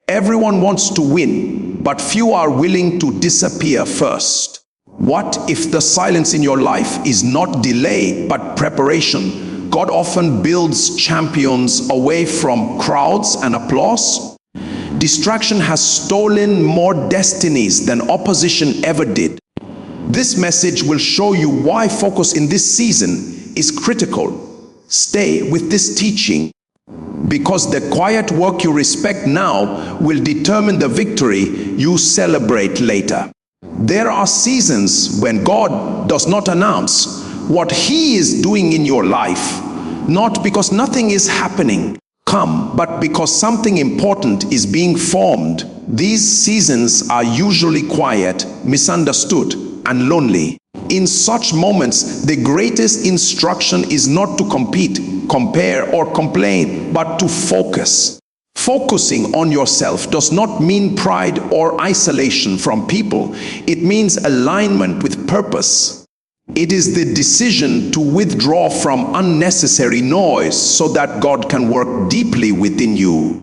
Everyone wants to win, but few are willing to disappear first. What if the silence in your life is not delay, but preparation? God often builds champions away from crowds and applause. Distraction has stolen more destinies than opposition ever did. This message will show you why focus in this season is critical. Stay with this teaching, because the quiet work you respect now will determine the victory you celebrate later. There are seasons when God does not announce what He is doing in your life, not because nothing is happening, but because something important is being formed. These seasons are usually quiet, misunderstood, and lonely. In such moments, the greatest instruction is not to compete, compare, or complain, but to focus. Focusing on yourself does not mean pride or isolation from people. It means alignment with purpose. It is the decision to withdraw from unnecessary noise so that God can work deeply within you.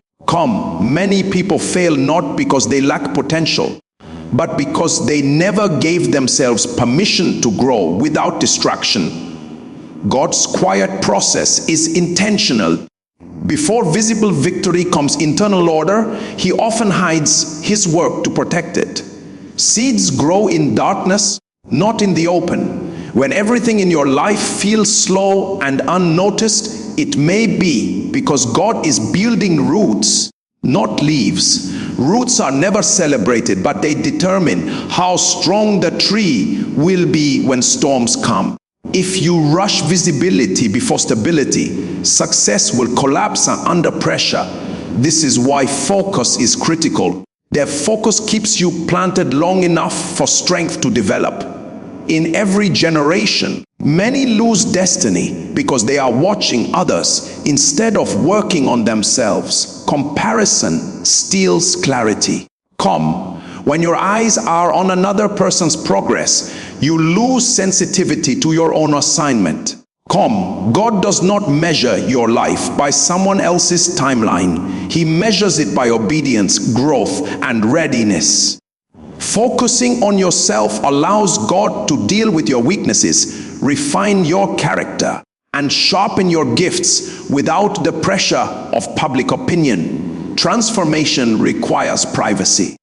Many people fail not because they lack potential, but because they never gave themselves permission to grow without distraction. God's quiet process is intentional. Before visible victory comes internal order, He often hides His work to protect it. Seeds grow in darkness, not in the open. When everything in your life feels slow and unnoticed, it may be because God is building roots, not leaves. Roots are never celebrated, but they determine how strong the tree will be when storms come. If you rush visibility before stability, success will collapse under pressure. This is why focus is critical. Their focus keeps you planted long enough for strength to develop. In every generation, many lose destiny because they are watching others instead of working on themselves. Comparison steals clarity. When your eyes are on another person's progress, you lose sensitivity to your own assignment. God does not measure your life by someone else's timeline. He measures it by obedience, growth, and readiness. Focusing on yourself allows God to deal with your weaknesses, refine your character, and sharpen your gifts without the pressure of public opinion. Transformation requires privacy.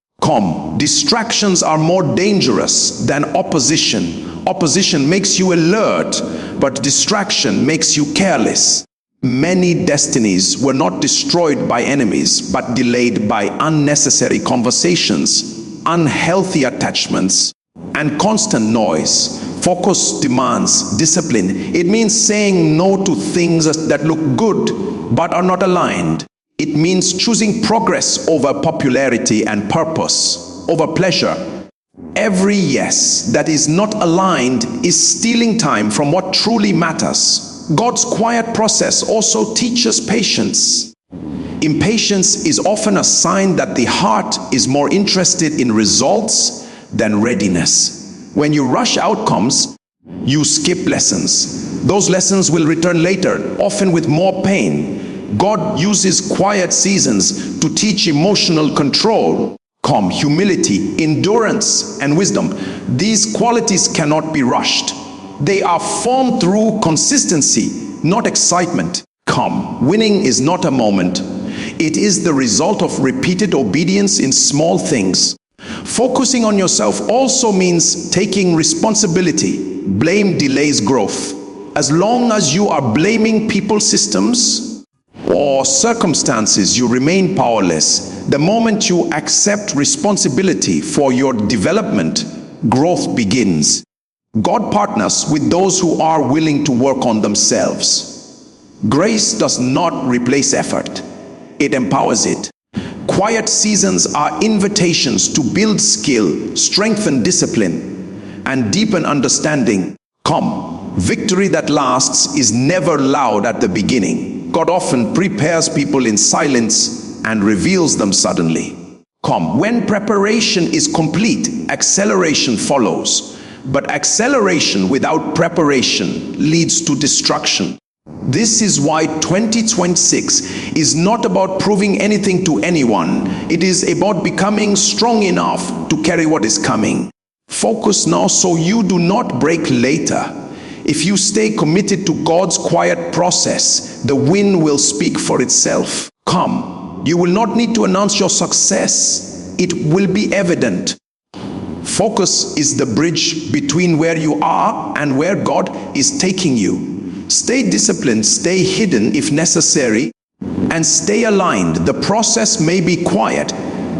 Distractions are more dangerous than opposition. Opposition makes you alert, but distraction makes you careless. Many destinies were not destroyed by enemies, but delayed by unnecessary conversations, unhealthy attachments, and constant noise. Focus demands discipline. It means saying no to things that look good but are not aligned. It means choosing progress over popularity and purpose over pleasure. Every yes that is not aligned is stealing time from what truly matters. God's quiet process also teaches patience. Impatience is often a sign that the heart is more interested in results than readiness. When you rush outcomes, you skip lessons. Those lessons will return later, often with more pain. God uses quiet seasons to teach emotional control, humility, endurance, and wisdom. These qualities cannot be rushed. They are formed through consistency, not excitement. Winning is not a moment. It is the result of repeated obedience in small things. Focusing on yourself also means taking responsibility. Blame delays growth. As long as you are blaming people, systems, or circumstances, you remain powerless. The moment you accept responsibility for your development, growth begins. God partners with those who are willing to work on themselves. Grace does not replace effort. It empowers it. Quiet seasons are invitations to build skill, strengthen discipline, and deepen understanding. Victory that lasts is never loud at the beginning. God often prepares people in silence and reveals them suddenly. When preparation is complete, acceleration follows. But acceleration without preparation leads to destruction. This is why 2026 is not about proving anything to anyone. It is about becoming strong enough to carry what is coming. Focus now so you do not break later. If you stay committed to God's quiet process, the win will speak for itself. Come, you will not need to announce your success. It will be evident. Focus is the bridge between where you are and where God is taking you. Stay disciplined, stay hidden if necessary, and stay aligned. The process may be quiet,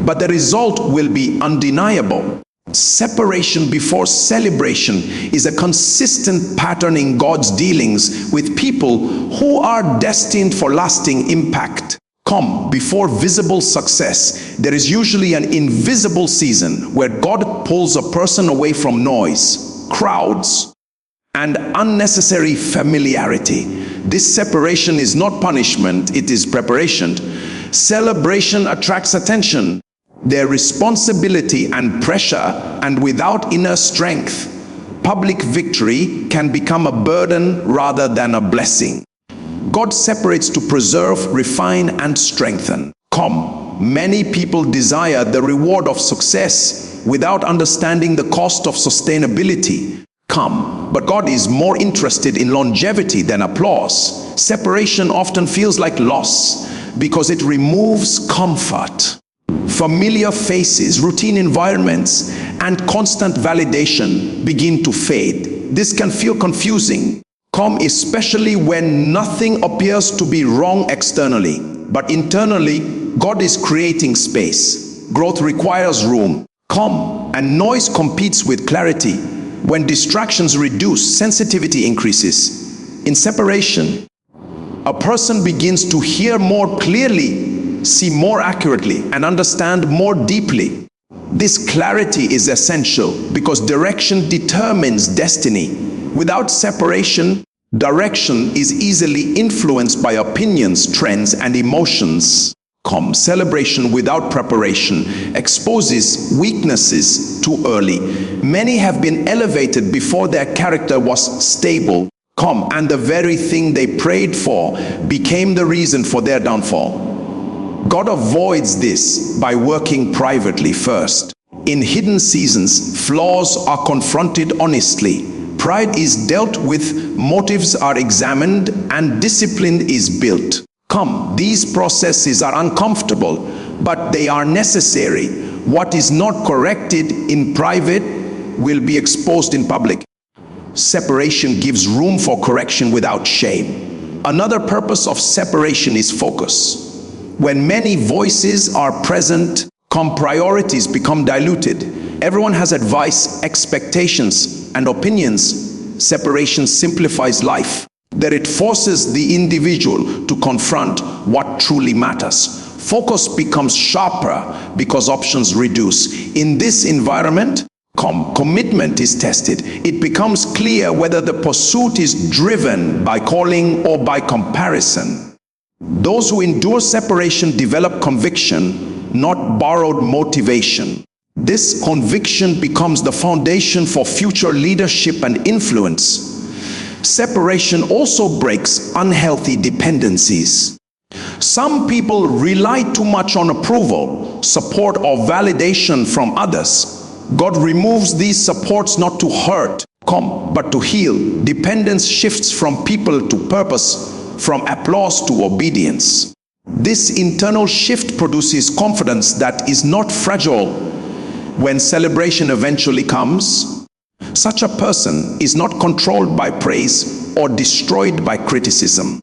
but the result will be undeniable. Separation before celebration is a consistent pattern in God's dealings with people who are destined for lasting impact. Come, before visible success, there is usually an invisible season where God pulls a person away from noise, crowds, and unnecessary familiarity. This separation is not punishment, it is preparation. Celebration attracts attention, their responsibility and pressure, and without inner strength, public victory can become a burden rather than a blessing. God separates to preserve, refine, and strengthen. Come, many people desire the reward of success without understanding the cost of sustainability. Come, but God is more interested in longevity than applause. Separation often feels like loss because it removes comfort. Familiar faces, routine environments, and constant validation begin to fade. This can feel confusing. Come, especially when nothing appears to be wrong externally, but internally, God is creating space. Growth requires room. Come, and noise competes with clarity. When distractions reduce, sensitivity increases. In separation, a person begins to hear more clearly, see more accurately, and understand more deeply. This clarity is essential because direction determines destiny. Without separation, direction is easily influenced by opinions, trends, and emotions. Come, celebration without preparation exposes weaknesses too early. Many have been elevated before their character was stable. Come, and the very thing they prayed for became the reason for their downfall. God avoids this by working privately first. In hidden seasons, flaws are confronted honestly. Pride is dealt with, motives are examined, and discipline is built. Come, these processes are uncomfortable, but they are necessary. What is not corrected in private will be exposed in public. Separation gives room for correction without shame. Another purpose of separation is focus. When many voices are present, priorities become diluted. Everyone has advice, expectations, and opinions. Separation simplifies life. That it forces the individual to confront what truly matters. Focus becomes sharper because options reduce. In this environment, commitment is tested. It becomes clear whether the pursuit is driven by calling or by comparison. Those who endure separation develop conviction, not borrowed motivation. This conviction becomes the foundation for future leadership and influence. Separation also breaks unhealthy dependencies. Some people rely too much on approval, support, or validation from others. God removes these supports not to hurt, but to heal. Dependence shifts from people to purpose, from applause to obedience. This internal shift produces confidence that is not fragile. When celebration eventually comes, such a person is not controlled by praise or destroyed by criticism.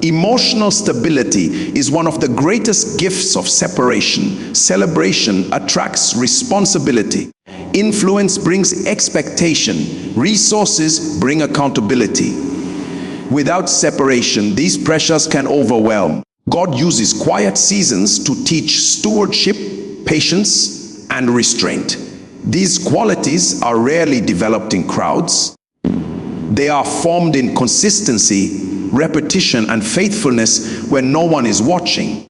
Emotional stability is one of the greatest gifts of separation. Celebration attracts responsibility. Influence brings expectation. Resources bring accountability. Without separation, these pressures can overwhelm. God uses quiet seasons to teach stewardship, patience, and restraint. These qualities are rarely developed in crowds. They are formed in consistency, repetition, and faithfulness when no one is watching.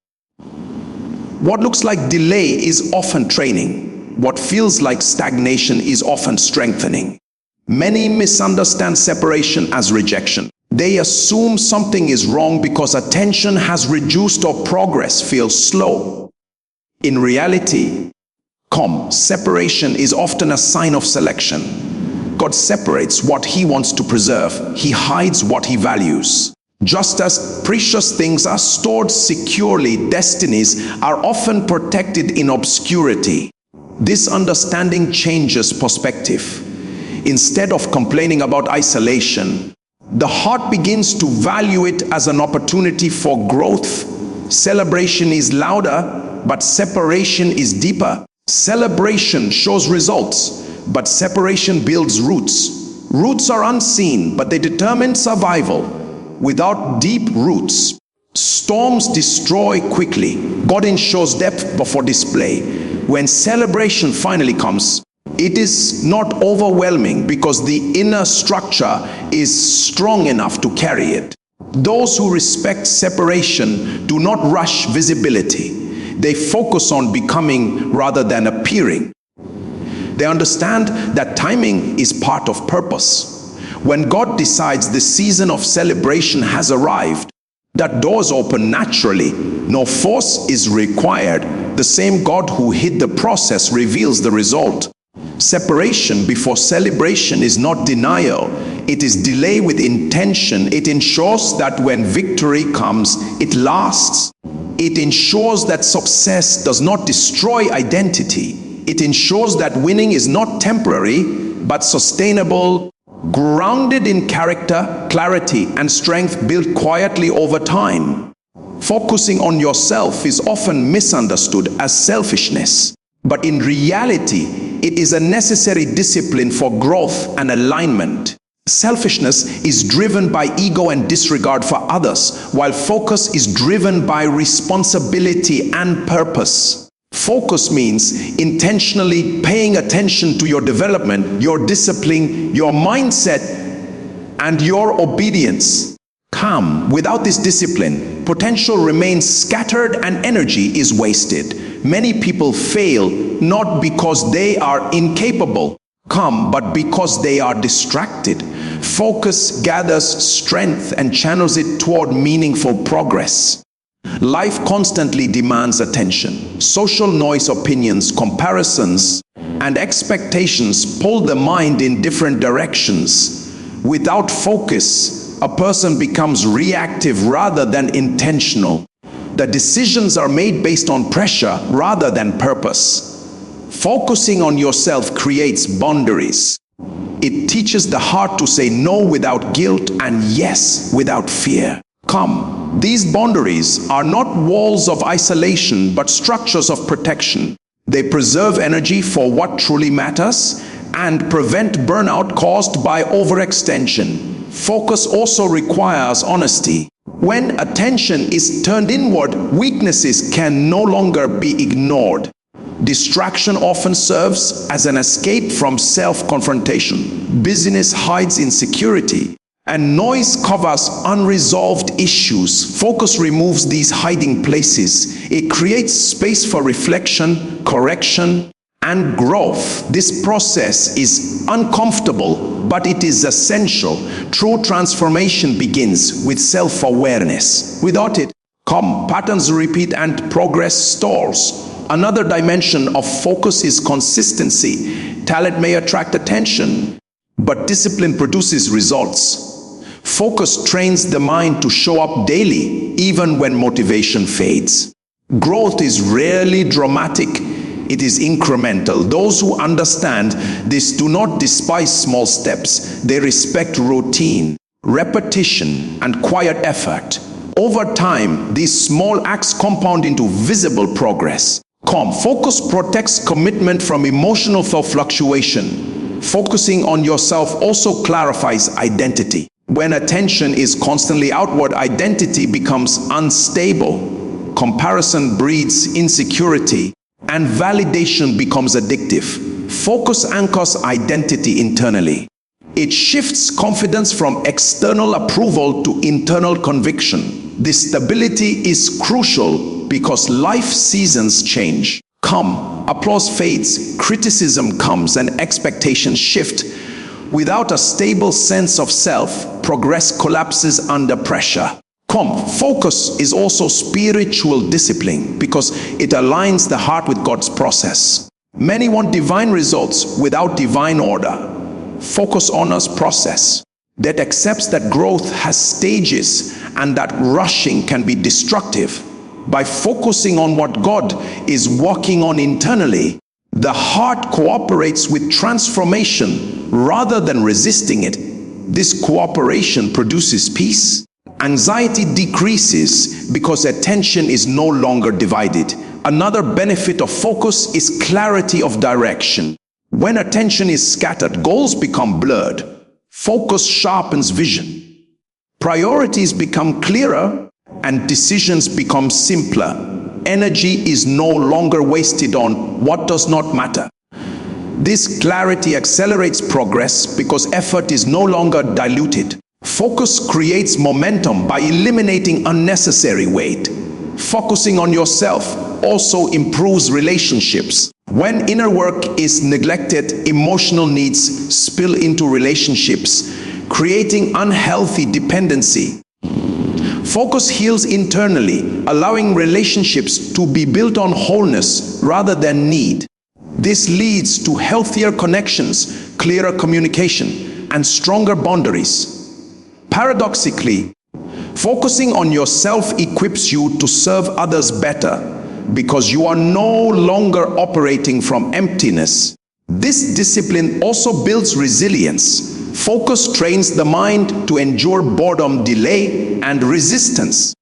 What looks like delay is often training. What feels like stagnation is often strengthening. Many misunderstand separation as rejection. They assume something is wrong because attention has reduced or progress feels slow. In reality, separation is often a sign of selection. God separates what he wants to preserve. He hides what he values. Just as precious things are stored securely, destinies are often protected in obscurity. This understanding changes perspective. Instead of complaining about isolation, the heart begins to value it as an opportunity for growth. Celebration is louder, but separation is deeper. Celebration shows results, but separation builds roots. Roots are unseen, but they determine survival. Without deep roots, storms destroy quickly. God ensures depth before display. When celebration finally comes, it is not overwhelming because the inner structure is strong enough to carry it. Those who respect separation do not rush visibility. They focus on becoming rather than appearing. They understand that timing is part of purpose. When God decides the season of celebration has arrived, that doors open naturally. No force is required. The same God who hid the process reveals the result. Separation before celebration is not denial. It is delay with intention. It ensures that when victory comes, it lasts. It ensures that success does not destroy identity. It ensures that winning is not temporary, but sustainable, grounded in character, clarity, and strength built quietly over time. Focusing on yourself is often misunderstood as selfishness, but in reality, it is a necessary discipline for growth and alignment. Selfishness is driven by ego and disregard for others, while focus is driven by responsibility and purpose. Focus means intentionally paying attention to your development, your discipline, your mindset, and your obedience. Without this discipline, potential remains scattered and energy is wasted. Many people fail not because they are incapable, but because they are distracted. Focus gathers strength and channels it toward meaningful progress. Life constantly demands attention. Social noise, opinions, comparisons, and expectations pull the mind in different directions. Without focus, a person becomes reactive rather than intentional. The decisions are made based on pressure rather than purpose. Focusing on yourself creates boundaries. It teaches the heart to say no without guilt and yes without fear. These boundaries are not walls of isolation, but structures of protection. They preserve energy for what truly matters and prevent burnout caused by overextension. Focus also requires honesty. When attention is turned inward, weaknesses can no longer be ignored. Distraction often serves as an escape from self-confrontation. Busyness hides insecurity, and noise covers unresolved issues. Focus removes these hiding places. It creates space for reflection, correction, and growth. This process is uncomfortable, but it is essential. True transformation begins with self-awareness. Without it, patterns repeat and progress stalls. Another dimension of focus is consistency. Talent may attract attention, but discipline produces results. Focus trains the mind to show up daily, even when motivation fades. Growth is rarely dramatic. It is incremental. Those who understand this do not despise small steps. They respect routine, repetition, and quiet effort. Over time, these small acts compound into visible progress. Focus protects commitment from emotional fluctuation. Focusing on yourself also clarifies identity. When attention is constantly outward, identity becomes unstable. Comparison breeds insecurity, and validation becomes addictive. Focus anchors identity internally. It shifts confidence from external approval to internal conviction. This stability is crucial because life seasons change. Applause fades, criticism comes, and expectations shift. Without a stable sense of self, progress collapses under pressure. Focus is also spiritual discipline because it aligns the heart with God's process. Many want divine results without divine order. Focus honors process that accepts that growth has stages and that rushing can be destructive. By focusing on what God is working on internally, the heart cooperates with transformation rather than resisting it. This cooperation produces peace. Anxiety decreases because attention is no longer divided. Another benefit of focus is clarity of direction. When attention is scattered, goals become blurred. Focus sharpens vision. Priorities become clearer and decisions become simpler. Energy is no longer wasted on what does not matter. This clarity accelerates progress because effort is no longer diluted. Focus creates momentum by eliminating unnecessary weight. Focusing on yourself also improves relationships. When inner work is neglected, emotional needs spill into relationships, creating unhealthy dependency. Focus heals internally, allowing relationships to be built on wholeness rather than need. This leads to healthier connections, clearer communication, and stronger boundaries. Paradoxically, focusing on yourself equips you to serve others better because you are no longer operating from emptiness. This discipline also builds resilience. Focus trains the mind to endure boredom, delay, and resistance.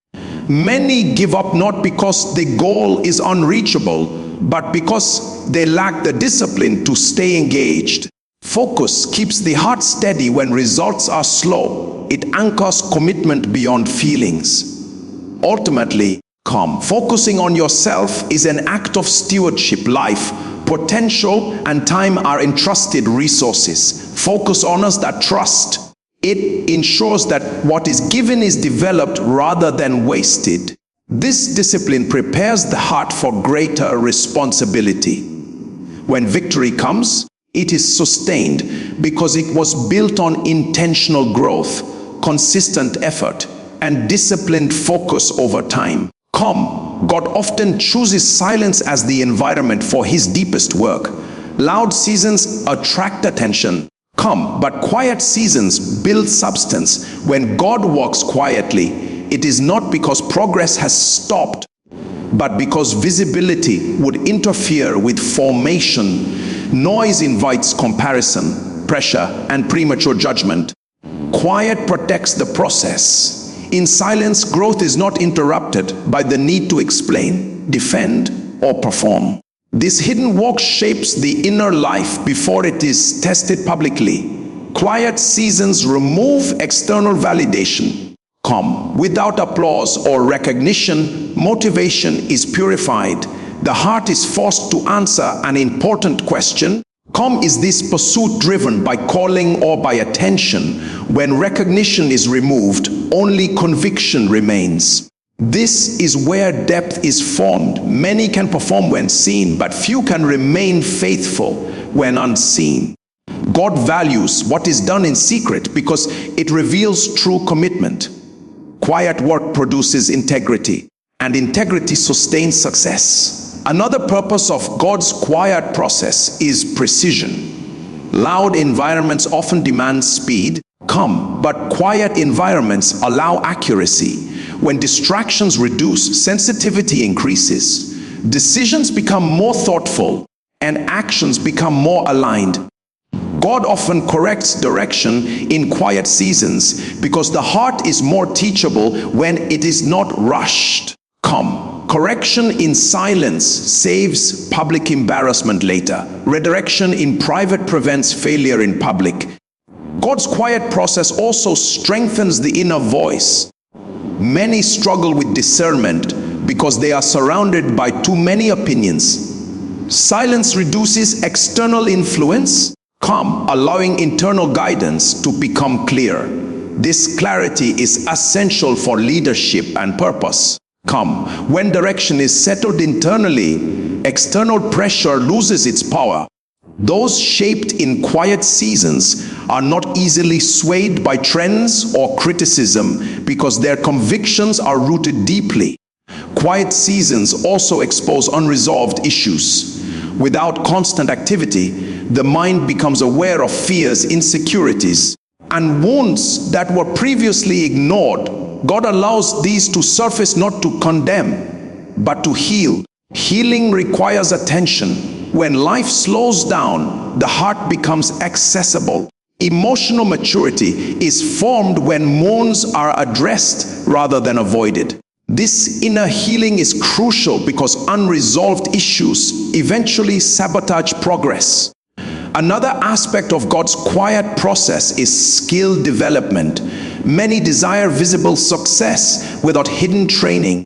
Many give up not because the goal is unreachable, but because they lack the discipline to stay engaged. Focus keeps the heart steady when results are slow. It anchors commitment beyond feelings. Ultimately, focusing on yourself is an act of stewardship. Life, potential, and time are entrusted resources. Focus honors that trust. It ensures that what is given is developed rather than wasted. This discipline prepares the heart for greater responsibility. When victory comes, it is sustained because it was built on intentional growth, consistent effort, and disciplined focus over time. God often chooses silence as the environment for his deepest work. Loud seasons attract attention, but quiet seasons build substance. When God walks quietly, it is not because progress has stopped, but because visibility would interfere with formation. Noise invites comparison, pressure, and premature judgment. Quiet protects the process. In silence, growth is not interrupted by the need to explain, defend, or perform. This hidden walk shapes the inner life before it is tested publicly. Quiet seasons remove external validation. Without applause or recognition, motivation is purified. The heart is forced to answer an important question. Is this pursuit driven by calling or by attention? When recognition is removed, only conviction remains. This is where depth is formed. Many can perform when seen, but few can remain faithful when unseen. God values what is done in secret because it reveals true commitment. Quiet work produces integrity, and integrity sustains success. Another purpose of God's quiet process is precision. Loud environments often demand speed, but quiet environments allow accuracy. When distractions reduce, sensitivity increases. Decisions become more thoughtful, and actions become more aligned. God often corrects direction in quiet seasons because the heart is more teachable when it is not rushed. Correction in silence saves public embarrassment later. Redirection in private prevents failure in public. God's quiet process also strengthens the inner voice. Many struggle with discernment because they are surrounded by too many opinions. Silence reduces external influence, allowing internal guidance to become clear. This clarity is essential for leadership and purpose. When direction is settled internally, external pressure loses its power. Those shaped in quiet seasons are not easily swayed by trends or criticism because their convictions are rooted deeply. Quiet seasons also expose unresolved issues. Without constant activity, the mind becomes aware of fears, insecurities, and wounds that were previously ignored. God allows these to surface not to condemn, but to heal. Healing requires attention. When life slows down, the heart becomes accessible. Emotional maturity is formed when wounds are addressed rather than avoided. This inner healing is crucial because unresolved issues eventually sabotage progress. Another aspect of God's quiet process is skill development. Many desire visible success without hidden training.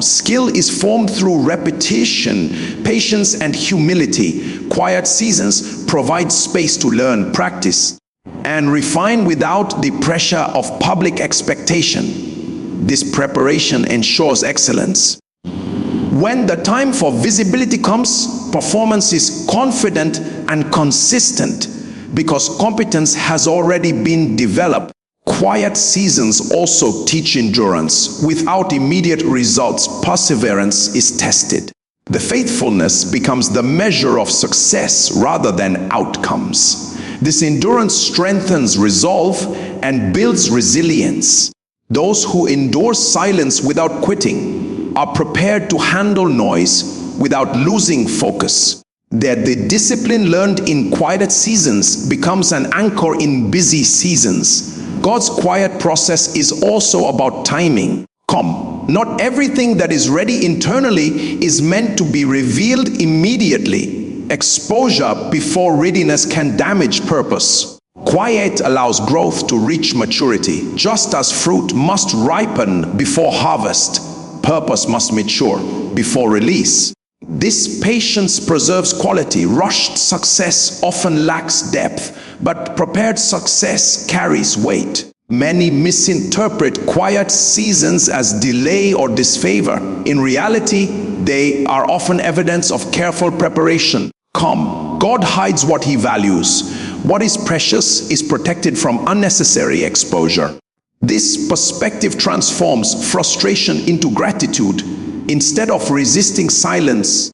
Skill is formed through repetition, patience, and humility. Quiet seasons provide space to learn, practice, and refine without the pressure of public expectation. This preparation ensures excellence. When the time for visibility comes, performance is confident and consistent because competence has already been developed. Quiet seasons also teach endurance. Without immediate results, perseverance is tested. The faithfulness becomes the measure of success rather than outcomes. This endurance strengthens resolve and builds resilience. Those who endure silence without quitting are prepared to handle noise without losing focus. That the discipline learned in quiet seasons becomes an anchor in busy seasons. God's quiet process is also about timing. Not everything that is ready internally is meant to be revealed immediately. Exposure before readiness can damage purpose. Quiet allows growth to reach maturity. Just as fruit must ripen before harvest, purpose must mature before release. This patience preserves quality. Rushed success often lacks depth, but prepared success carries weight. Many misinterpret quiet seasons as delay or disfavor. In reality, they are often evidence of careful preparation. God hides what he values. What is precious is protected from unnecessary exposure. This perspective transforms frustration into gratitude. Instead of resisting silence,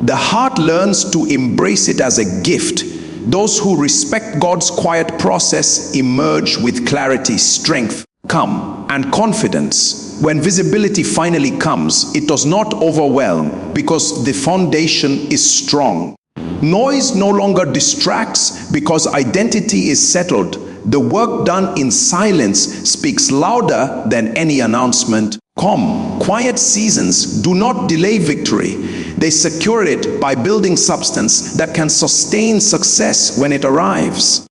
the heart learns to embrace it as a gift. Those who respect God's quiet process emerge with clarity, strength, and confidence. When visibility finally comes, it does not overwhelm because the foundation is strong. Noise no longer distracts because identity is settled. The work done in silence speaks louder than any announcement. Quiet seasons do not delay victory. They secure it by building substance that can sustain success when it arrives.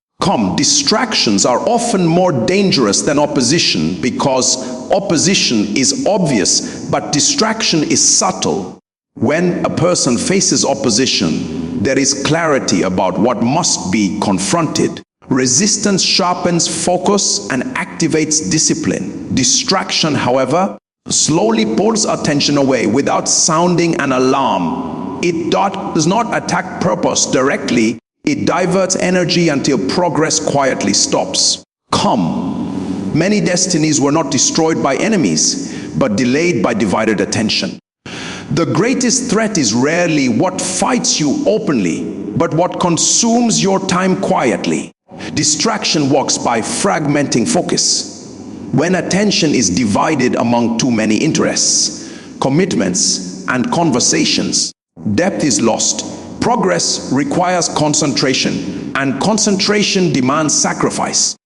Distractions are often more dangerous than opposition because opposition is obvious, but distraction is subtle. When a person faces opposition, there is clarity about what must be confronted. Resistance sharpens focus and activates discipline. Distraction, however, slowly pulls attention away without sounding an alarm. It does not attack purpose directly. It diverts energy until progress quietly stops. Many destinies were not destroyed by enemies, but delayed by divided attention. The greatest threat is rarely what fights you openly, but what consumes your time quietly. Distraction works by fragmenting focus. When attention is divided among too many interests, commitments, and conversations, depth is lost. Progress requires concentration, and concentration demands sacrifice.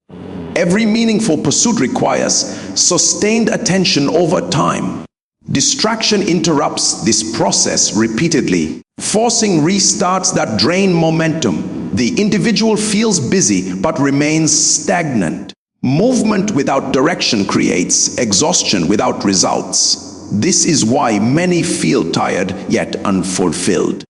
Every meaningful pursuit requires sustained attention over time. Distraction interrupts this process repeatedly, forcing restarts that drain momentum. The individual feels busy but remains stagnant. Movement without direction creates exhaustion without results. This is why many feel tired yet unfulfilled.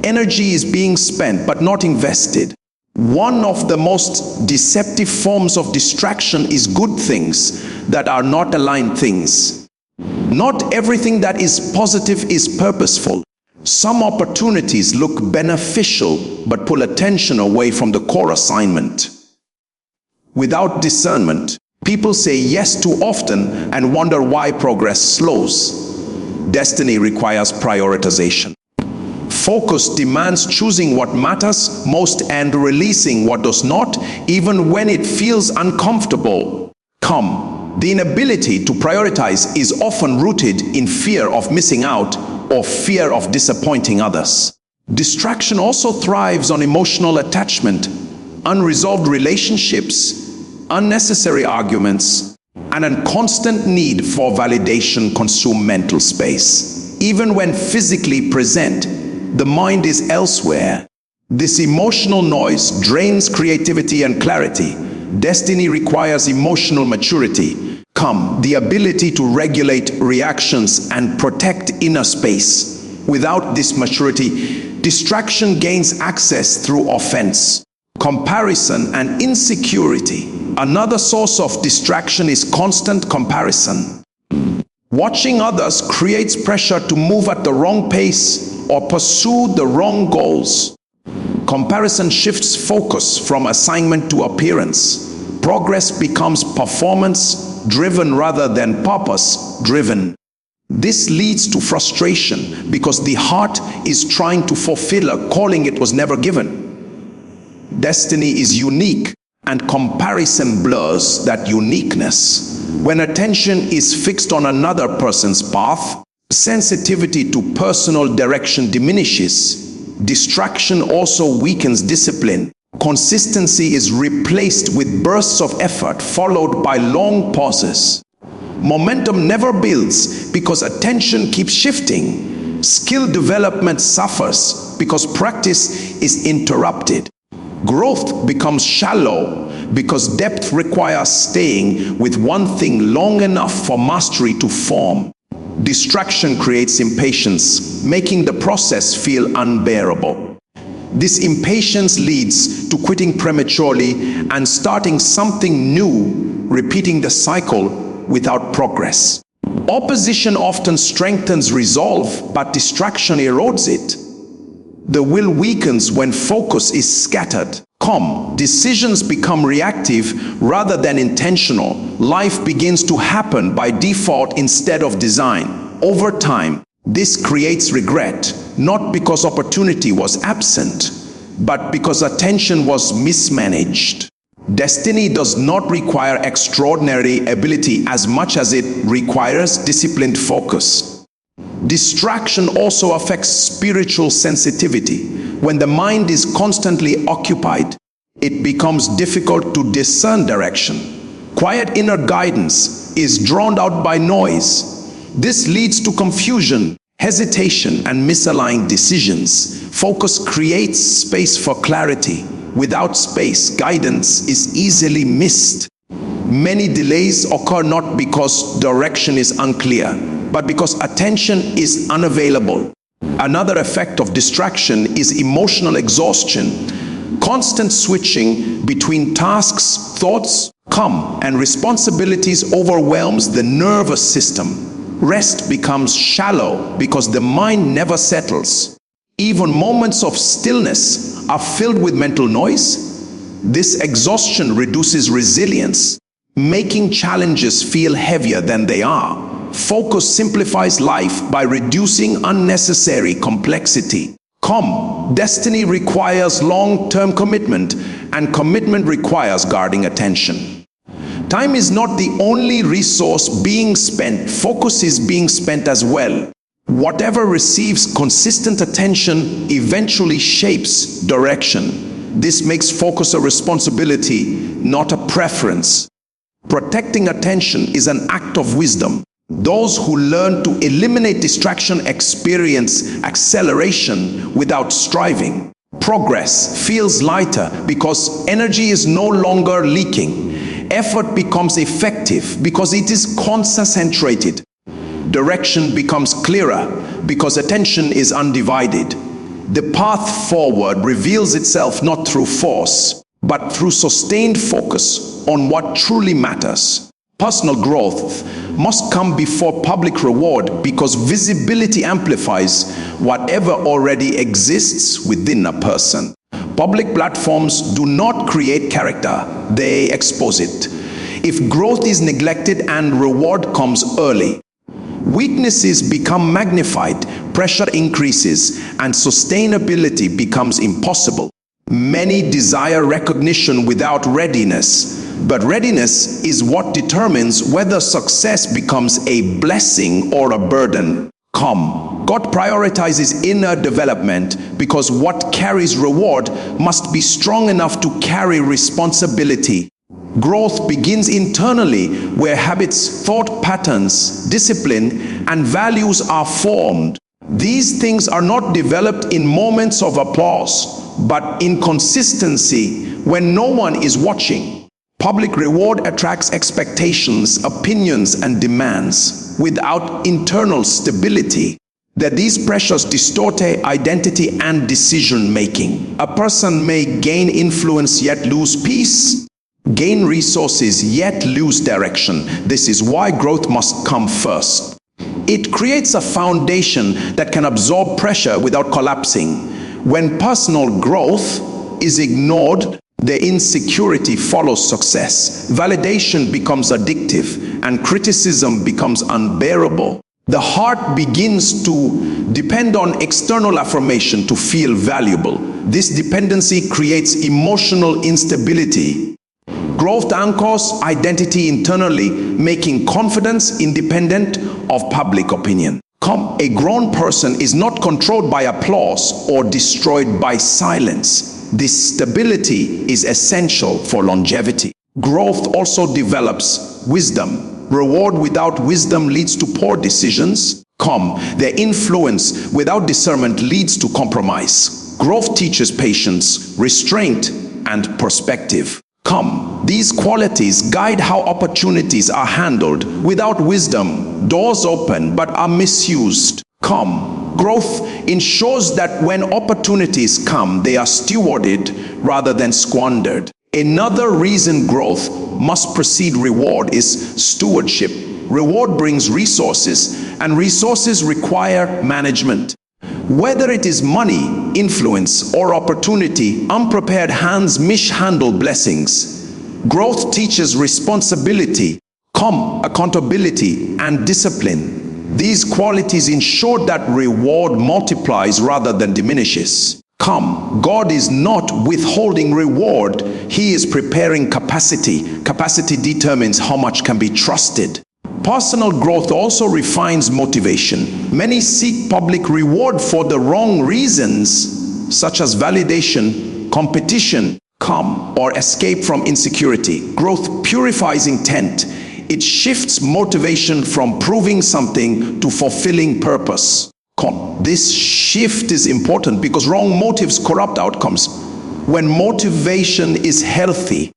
Energy is being spent but not invested. One of the most deceptive forms of distraction is good things that are not aligned things. Not everything that is positive is purposeful. Some opportunities look beneficial but pull attention away from the core assignment. Without discernment, people say yes too often and wonder why progress slows. Destiny requires prioritization. Focus demands choosing what matters most and releasing what does not, even when it feels uncomfortable. The inability to prioritize is often rooted in fear of missing out or fear of disappointing others. Distraction also thrives on emotional attachment. Unresolved relationships, unnecessary arguments, and a constant need for validation consume mental space. Even when physically present, the mind is elsewhere. This emotional noise drains creativity and clarity. Destiny requires emotional maturity. The ability to regulate reactions and protect inner space. Without this maturity, distraction gains access through offense, comparison, and insecurity. Another source of distraction is constant comparison. Watching others creates pressure to move at the wrong pace or pursue the wrong goals. Comparison shifts focus from assignment to appearance. Progress becomes performance-driven rather than purpose-driven. This leads to frustration because the heart is trying to fulfill a calling it was never given. Destiny is unique, and comparison blurs that uniqueness. When attention is fixed on another person's path, sensitivity to personal direction diminishes. Distraction also weakens discipline. Consistency is replaced with bursts of effort followed by long pauses. Momentum never builds because attention keeps shifting. Skill development suffers because practice is interrupted. Growth becomes shallow because depth requires staying with one thing long enough for mastery to form. Distraction creates impatience, making the process feel unbearable. This impatience leads to quitting prematurely and starting something new, repeating the cycle without progress. Opposition often strengthens resolve, but distraction erodes it. The will weakens when focus is scattered. Decisions become reactive rather than intentional. Life begins to happen by default instead of design. Over time, this creates regret, not because opportunity was absent, but because attention was mismanaged. Destiny does not require extraordinary ability as much as it requires disciplined focus. Distraction also affects spiritual sensitivity. When the mind is constantly occupied, it becomes difficult to discern direction. Quiet inner guidance is drowned out by noise. This leads to confusion, hesitation, and misaligned decisions. Focus creates space for clarity. Without space, guidance is easily missed. Many delays occur not because direction is unclear, but because attention is unavailable. Another effect of distraction is emotional exhaustion. Constant switching between tasks, thoughts, and responsibilities overwhelms the nervous system. Rest becomes shallow because the mind never settles. Even moments of stillness are filled with mental noise. This exhaustion reduces resilience, making challenges feel heavier than they are. Focus simplifies life by reducing unnecessary complexity. Destiny requires long-term commitment, and commitment requires guarding attention. Time is not the only resource being spent. Focus is being spent as well. Whatever receives consistent attention eventually shapes direction. This makes focus a responsibility, not a preference. Protecting attention is an act of wisdom. Those who learn to eliminate distraction experience acceleration without striving. Progress feels lighter because energy is no longer leaking. Effort becomes effective because it is concentrated. Direction becomes clearer because attention is undivided. The path forward reveals itself not through force, but through sustained focus on what truly matters. Personal growth must come before public reward because visibility amplifies whatever already exists within a person. Public platforms do not create character, they expose it. If growth is neglected and reward comes early, weaknesses become magnified, pressure increases, and sustainability becomes impossible. Many desire recognition without readiness, but readiness is what determines whether success becomes a blessing or a burden. God prioritizes inner development because what carries reward must be strong enough to carry responsibility. Growth begins internally, where habits, thought patterns, discipline, and values are formed. These things are not developed in moments of applause, but in consistency when no one is watching. Public reward attracts expectations, opinions, and demands without internal stability. That these pressures distort identity and decision making. A person may gain influence yet lose peace, gain resources yet lose direction. This is why growth must come first. It creates a foundation that can absorb pressure without collapsing. When personal growth is ignored, the insecurity follows success. Validation becomes addictive and criticism becomes unbearable. The heart begins to depend on external affirmation to feel valuable. This dependency creates emotional instability. Growth anchors identity internally, making confidence independent of public opinion. A grown person is not controlled by applause or destroyed by silence. This stability is essential for longevity. Growth also develops wisdom. Reward without wisdom leads to poor decisions. Their influence without discernment leads to compromise. Growth teaches patience, restraint, and perspective. These qualities guide how opportunities are handled. Without wisdom, doors open but are misused. Growth ensures that when opportunities come, they are stewarded rather than squandered. Another reason growth must precede reward is stewardship. Reward brings resources, and resources require management. Whether it is money, influence, or opportunity, unprepared hands mishandle blessings. Growth teaches responsibility, accountability, and discipline. These qualities ensure that reward multiplies rather than diminishes. God is not withholding reward, He is preparing capacity. Capacity determines how much can be trusted. Personal growth also refines motivation. Many seek public reward for the wrong reasons, such as validation, competition, or escape from insecurity. Growth purifies intent. It shifts motivation from proving something to fulfilling purpose. This shift is important because wrong motives corrupt outcomes. When motivation is healthy,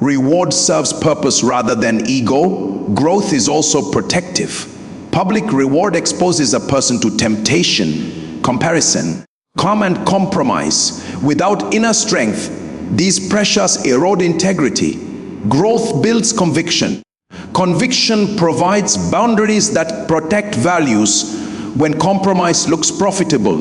reward serves purpose rather than ego. Growth is also protective. Public reward exposes a person to temptation, comparison, and compromise. Without inner strength, these pressures erode integrity. Growth builds conviction. Conviction provides boundaries that protect values when compromise looks profitable.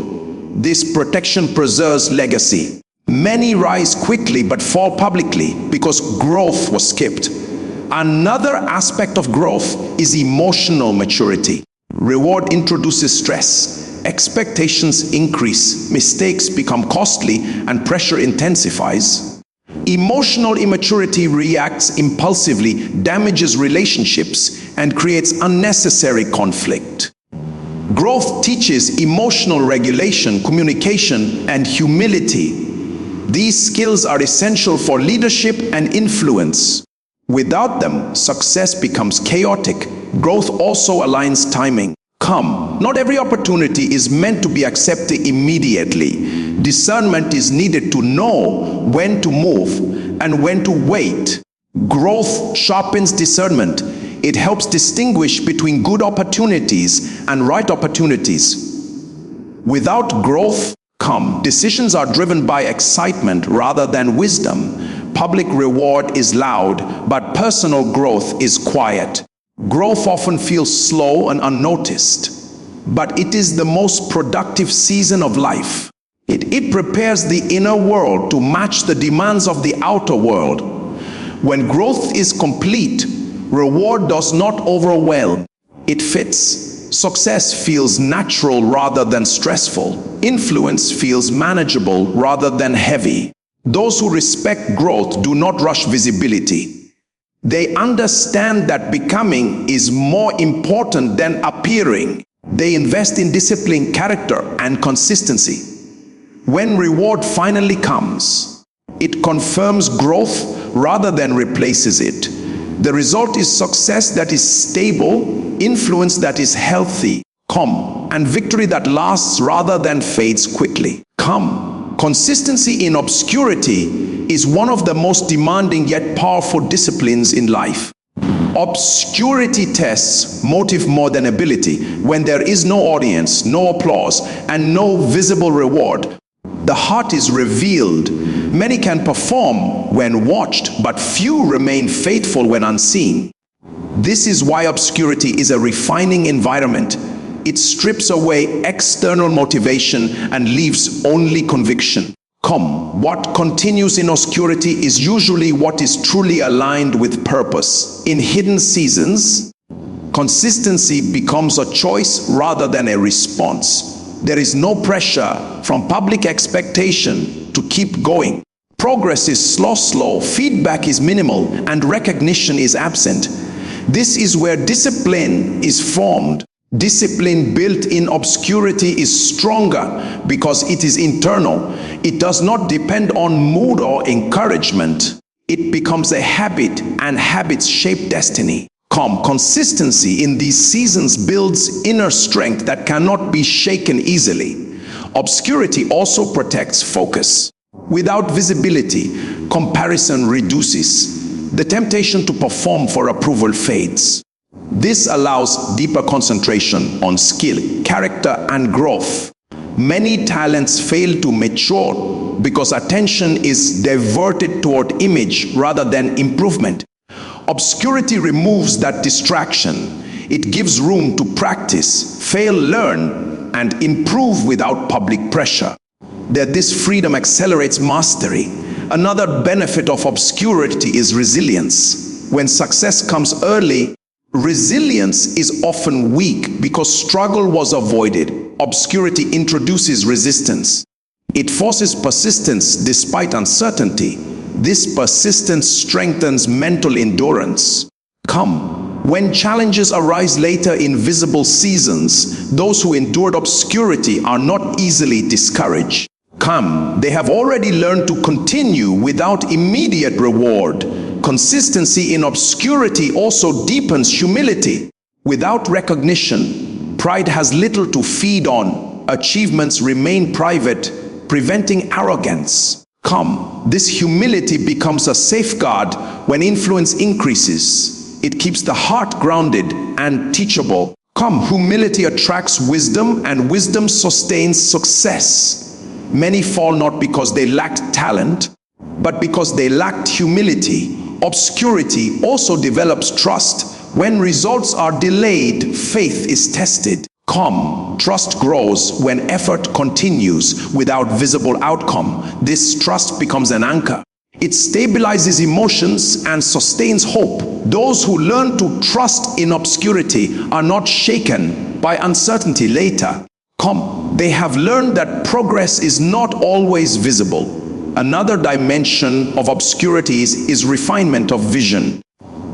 This protection preserves legacy. Many rise quickly but fall publicly because growth was skipped. Another aspect of growth is emotional maturity. Reward introduces stress. Expectations increase, mistakes become costly, and pressure intensifies. Emotional immaturity reacts impulsively, damages relationships, and creates unnecessary conflict. Growth teaches emotional regulation, communication, and humility. These skills are essential for leadership and influence. Without them, success becomes chaotic. Growth also aligns timing. Not every opportunity is meant to be accepted immediately. Discernment is needed to know when to move and when to wait. Growth sharpens discernment. It helps distinguish between good opportunities and right opportunities. Without growth, decisions are driven by excitement rather than wisdom. Public reward is loud, but personal growth is quiet. Growth often feels slow and unnoticed, but it is the most productive season of life. It prepares the inner world to match the demands of the outer world. When growth is complete, reward does not overwhelm, it fits. Success feels natural rather than stressful. Influence feels manageable rather than heavy. Those who respect growth do not rush visibility. They understand that becoming is more important than appearing. They invest in discipline, character, and consistency. When reward finally comes, it confirms growth rather than replaces it. The result is success that is stable, influence that is healthy, calm, and victory that lasts rather than fades quickly. Consistency in obscurity is one of the most demanding yet powerful disciplines in life. Obscurity tests motive more than ability. When there is no audience, no applause, and no visible reward, the heart is revealed. Many can perform when watched, but few remain faithful when unseen. This is why obscurity is a refining environment. It strips away external motivation and leaves only conviction. What continues in obscurity is usually what is truly aligned with purpose. In hidden seasons, consistency becomes a choice rather than a response. There is no pressure from public expectation to keep going. Progress is slow, feedback is minimal, and recognition is absent. This is where discipline is formed. Discipline built in obscurity is stronger because it is internal. It does not depend on mood or encouragement. It becomes a habit, and habits shape destiny. Consistency in these seasons builds inner strength that cannot be shaken easily. Obscurity also protects focus. Without visibility, comparison reduces. The temptation to perform for approval fades. This allows deeper concentration on skill, character, and growth. Many talents fail to mature because attention is diverted toward image rather than improvement. Obscurity removes that distraction. It gives room to practice, fail, learn, and improve without public pressure. This freedom accelerates mastery. Another benefit of obscurity is resilience. When success comes early, resilience is often weak because struggle was avoided. Obscurity introduces resistance. It forces persistence despite uncertainty. This persistence strengthens mental endurance. When challenges arise later in visible seasons, those who endured obscurity are not easily discouraged. They have already learned to continue without immediate reward. Consistency in obscurity also deepens humility. Without recognition, pride has little to feed on. Achievements remain private, preventing arrogance. This humility becomes a safeguard when influence increases. It keeps the heart grounded and teachable. Humility attracts wisdom, and wisdom sustains success. Many fall not because they lacked talent, but because they lacked humility. Obscurity also develops trust. When results are delayed, faith is tested. Trust grows when effort continues without visible outcome. This trust becomes an anchor. It stabilizes emotions and sustains hope. Those who learn to trust in obscurity are not shaken by uncertainty later. They have learned that progress is not always visible. Another dimension of obscurity is refinement of vision.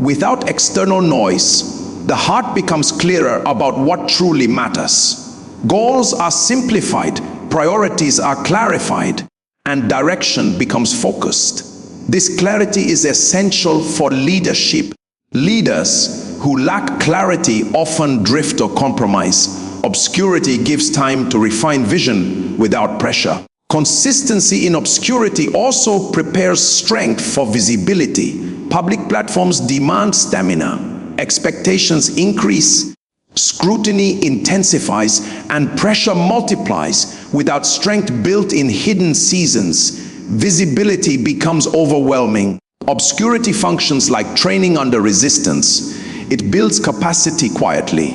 Without external noise, the heart becomes clearer about what truly matters. Goals are simplified, priorities are clarified, and direction becomes focused. This clarity is essential for leadership. Leaders who lack clarity often drift or compromise. Obscurity gives time to refine vision without pressure. Consistency in obscurity also prepares strength for visibility. Public platforms demand stamina. Expectations increase, scrutiny intensifies, and pressure multiplies. Without strength built in hidden seasons, visibility becomes overwhelming. Obscurity functions like training under resistance. It builds capacity quietly.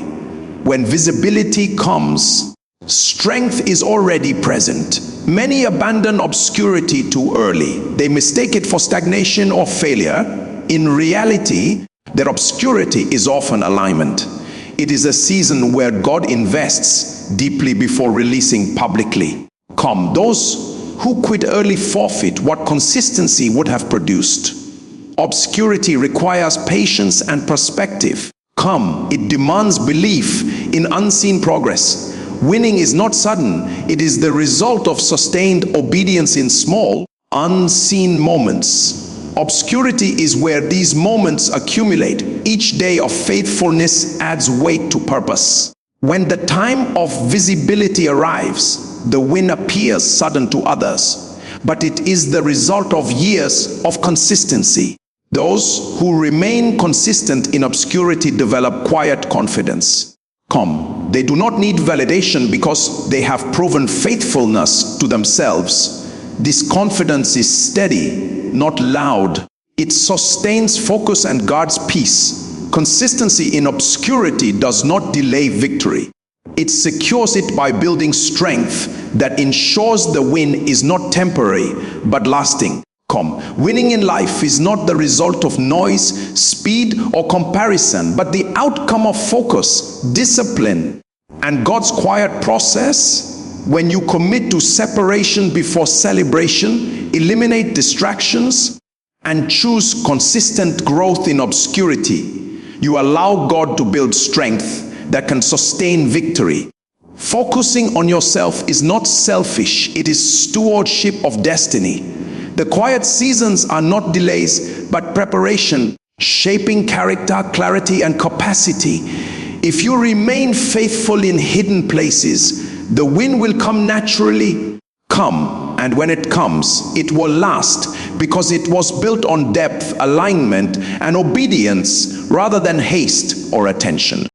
When visibility comes, strength is already present. Many abandon obscurity too early. They mistake it for stagnation or failure. In reality, that obscurity is often alignment. It is a season where God invests deeply before releasing publicly. Come, those who quit early forfeit what consistency would have produced. Obscurity requires patience and perspective. Come, it demands belief in unseen progress. Winning is not sudden. It is the result of sustained obedience in small, unseen moments. Obscurity is where these moments accumulate. Each day of faithfulness adds weight to purpose. When the time of visibility arrives, the win appears sudden to others, but it is the result of years of consistency. Those who remain consistent in obscurity develop quiet confidence. Come, they do not need validation because they have proven faithfulness to themselves. This confidence is steady, not loud. It sustains focus and guards peace. Consistency in obscurity does not delay victory. It secures it by building strength that ensures the win is not temporary but lasting. Come, winning in life is not the result of noise, speed, or comparison, but the outcome of focus, discipline, and God's quiet process. When you commit to separation before celebration, eliminate distractions, and choose consistent growth in obscurity, you allow God to build strength that can sustain victory. Focusing on yourself is not selfish, it is stewardship of destiny. The quiet seasons are not delays, but preparation, shaping character, clarity, and capacity. If you remain faithful in hidden places, the win will come naturally. Come, and when it comes, it will last because it was built on depth, alignment, and obedience rather than haste or attention.